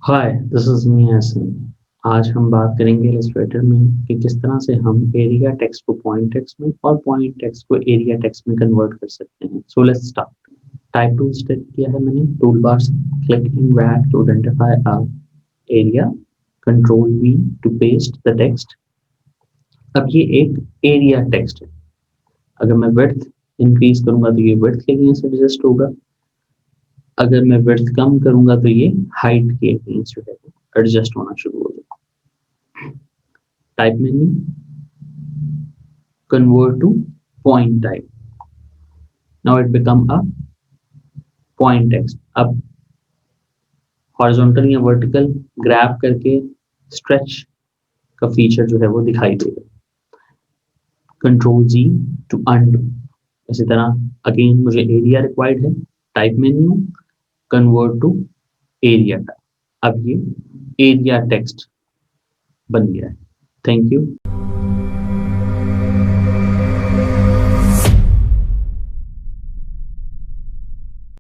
Hi, this is मियां हसन। आज हम बात करेंगे इलस्ट्रेटर में कि किस तरह से हम एरिया टेक्स्ट को पॉइंट टेक्स्ट में और पॉइंट टेक्स्ट को एरिया टेक्स्ट में कन्वर्ट कर सकते हैं। So let's start. Type tool select किया है मैंने टूल बार से। Click and drag to identify a area, control V to paste the text. अब ये एक एरिया टेक्स्ट है। अगर मैं विड्थ इंक्रीज करूंगा तो ये विड्थ के लिए एडजस्ट होगा। अगर मैं विड्थ कम करूंगा तो ये हाइट के अगेंस्ट जो है एडजस्ट होना शुरू हो जाएगा। Type menu, convert to point type. Now it become a point text. अब हॉरिजॉन्टल या वर्टिकल ग्रैब करके स्ट्रेच का फीचर जो है वो दिखाई देगा। Control Z to undo. इसी तरह अगेन मुझे एरिया रिक्वायर्ड है। Type menu, convert to area type. अब ये एरिया टेक्स्ट बन गया है। Thank you.